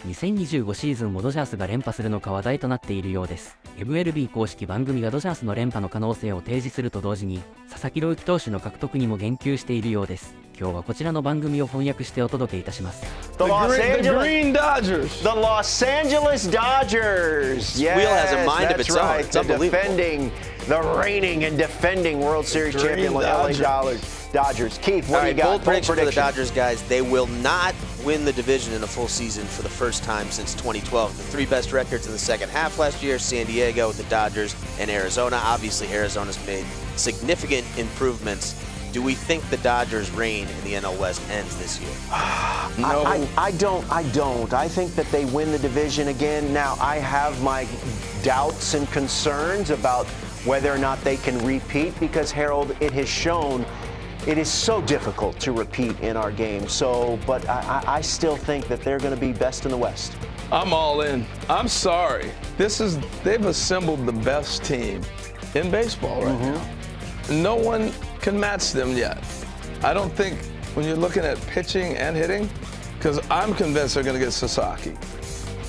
2025シーズンもドジャースが連覇するのか話題となっているようです。MLB 公式番組がドジャースの連覇の可能性を提示すると同時に、佐々木朗希投手の獲得にも言及しているようです。今日はこちらの番組を翻訳してお届けいたします。The Green Dodgers. The Los Angeles Dodgers. Yes, wheel has a mind of its own. It's defending the reigning and defending World Series champion LA Dodgers. Keith, what do you got? Bold prediction for the Dodgers, guys. They will not win the division in a full season for the first time since 2012. The three best records in the second half last year: San Diego, the Dodgers, and Arizona. Obviously, Arizona's made significant improvements. Do we think the Dodgers' reign in the NL West ends this year? No. I don't. I think that they win the division again. Now, I have my doubts and concerns about whether or not they can repeat because, Harold, it has shown it is so difficult to repeat in our game. So, but I still think that they're going to be best in the West. I'm all in. I'm sorry. They've assembled the best team in baseball right now. No one can match them yet. I don't think when you're looking at pitching and hitting, because I'm convinced they're going to get Sasaki.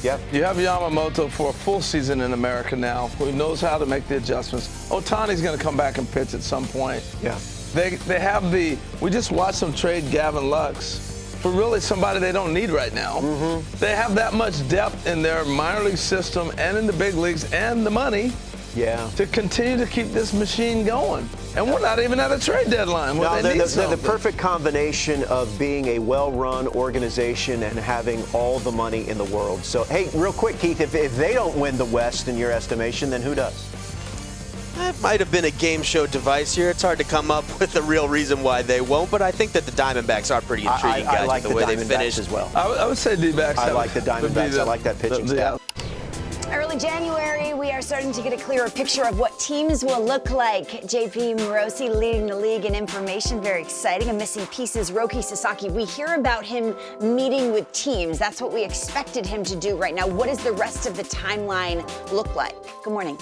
Yep. You have Yamamoto for a full season in America now, who knows how to make the adjustments. Otani's going to come back and pitch at some point. Yeah. They have we just watched them trade Gavin Lux for really somebody they don't need right now. They have that much depth in their minor league system and in the big leagues and the money. Yeah. To continue to keep this machine going. And we're not even at a trade deadline. No, they're the perfect combination of being a well-run organization and having all the money in the world. So, hey, real quick, Keith, if they don't win the West in your estimation, then who does? That might have been a game show device here. It's hard to come up with a real reason why they won't, but I think that the Diamondbacks are pretty intriguing, guys, I like with the way they Diamondbacks finished as well. I would say D-backs. I like the Diamondbacks. I like that pitching staff. Early January, we are starting to get a clearer picture of what teams will look like. JP Morosi leading the league in information, very exciting. A missing piece is Roki Sasaki. We hear about him meeting with teams. That's what we expected him to do right now. What does the rest of the timeline look like? Good morning.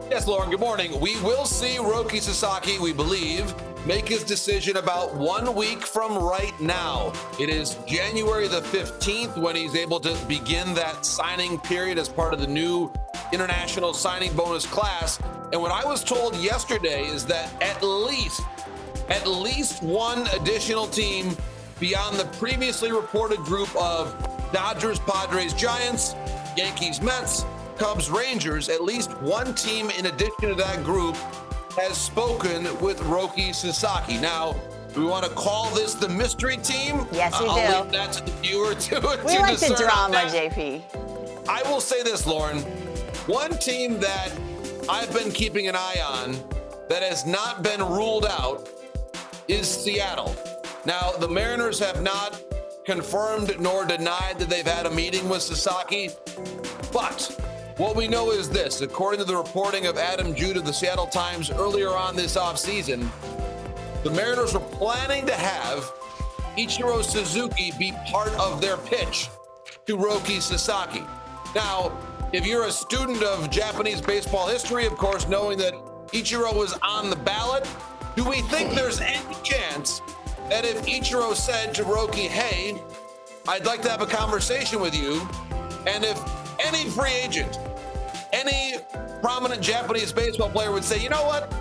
Yes, Lauren, good morning. We will see Roki Sasaki, we believe, make his decision about 1 week from right now. It is January the 15th when he's able to begin that signing period as part of the new international signing bonus class. And what I was told yesterday is that at least one additional team beyond the previously reported group of Dodgers, Padres, Giants, Yankees, Mets, Cubs, Rangers, at least one team in addition to that group has spoken with Roki Sasaki. Now, do we want to call this the mystery team? Yes, we do. I'll leave that to the viewer to We like the discern drama, that. JP. I will say this, Lauren. One team that I've been keeping an eye on that has not been ruled out is Seattle. Now, the Mariners have not confirmed nor denied that they've had a meeting with Sasaki, but what we know is this: according to the reporting of Adam Jude of the Seattle Times earlier on this offseason, the Mariners were planning to have Ichiro Suzuki be part of their pitch to Roki Sasaki. Now, if you're a student of Japanese baseball history, of course, knowing that Ichiro was on the ballot, do we think there's any chance that if Ichiro said to Roki, hey, I'd like to have a conversation with you, and if any free agent, any prominent Japanese baseball player would say, you know what,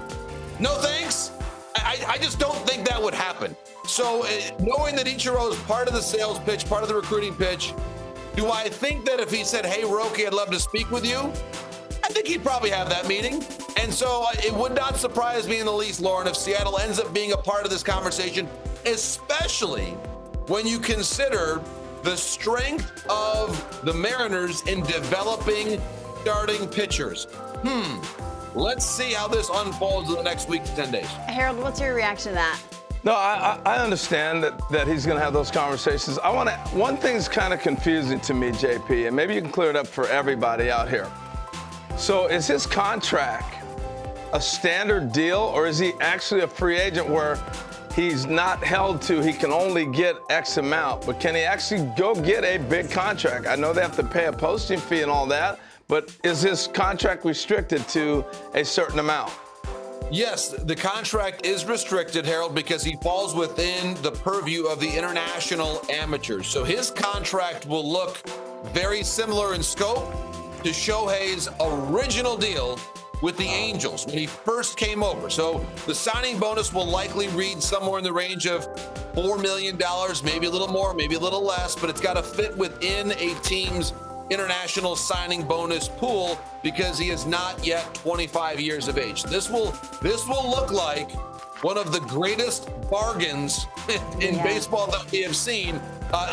no thanks, I just don't think that would happen. So knowing that Ichiro is part of the sales pitch, part of the recruiting pitch, do I think that if he said, hey, Roki, I'd love to speak with you, I think he'd probably have that meeting. And so it would not surprise me in the least, Lauren, if Seattle ends up being a part of this conversation, especially when you consider the strength of the Mariners in developing starting pitchers. Let's see how this unfolds in the next week to 10 days. Harold, what's your reaction to that? No, I understand that he's going to have those conversations. One thing's kind of confusing to me, JP, and maybe you can clear it up for everybody out here. So is his contract a standard deal, or is he actually a free agent where he's not held to, he can only get X amount, but can he actually go get a big contract? I know they have to pay a posting fee and all that, but is his contract restricted to a certain amount? Yes, the contract is restricted, Harold, because he falls within the purview of the international amateurs. So his contract will look very similar in scope to Shohei's original deal with the Angels when he first came over. So the signing bonus will likely read somewhere in the range of $4 million, maybe a little more, maybe a little less, but it's got to fit within a team's international signing bonus pool because he is not yet 25 years of age. This will look like one of the greatest bargains in baseball that we have seen.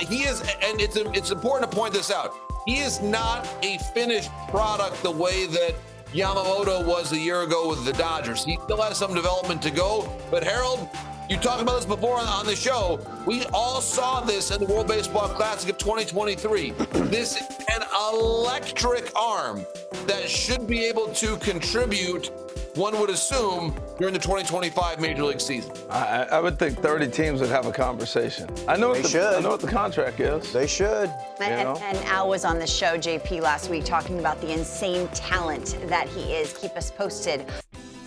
He is, and it's important to point this out. He is not a finished product the way that Yamamoto was a year ago with the Dodgers. He still has some development to go. But Harold, you talked about this before on the show. We all saw this in the World Baseball Classic of 2023. This is an electric arm that should be able to contribute, one would assume, during the 2025 Major League season. I would think 30 teams would have a conversation. I know what the contract is. They should. And Al was on the show, JP, last week talking about the insane talent that he is. Keep us posted.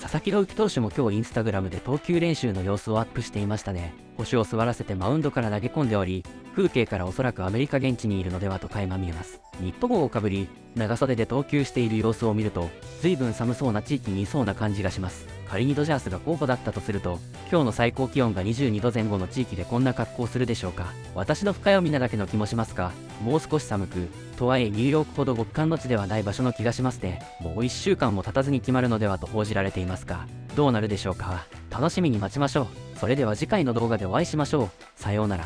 佐々木朗希投手も今日インスタグラムで投球練習の様子をアップしていましたね。腰を座らせてマウンドから投げ込んでおり、風景からおそらくアメリカ現地にいるのではと垣間見えます。ニット帽をかぶり、長袖で投球している様子を見ると、随分寒そうな地域にいそうな感じがします。仮にドジャースが候補だったとすると、今日の最高気温が22度前後の地域でこんな格好するでしょうか。私の深読みなだけの気もしますが、もう少し寒く、とはいえニューヨークほど極寒の地ではない場所の気がしますね。もう1週間も経たずに決まるのではと報じられていますが、どうなるでしょうか。楽しみに待ちましょう。それでは次回の動画でお会いしましょう。さようなら。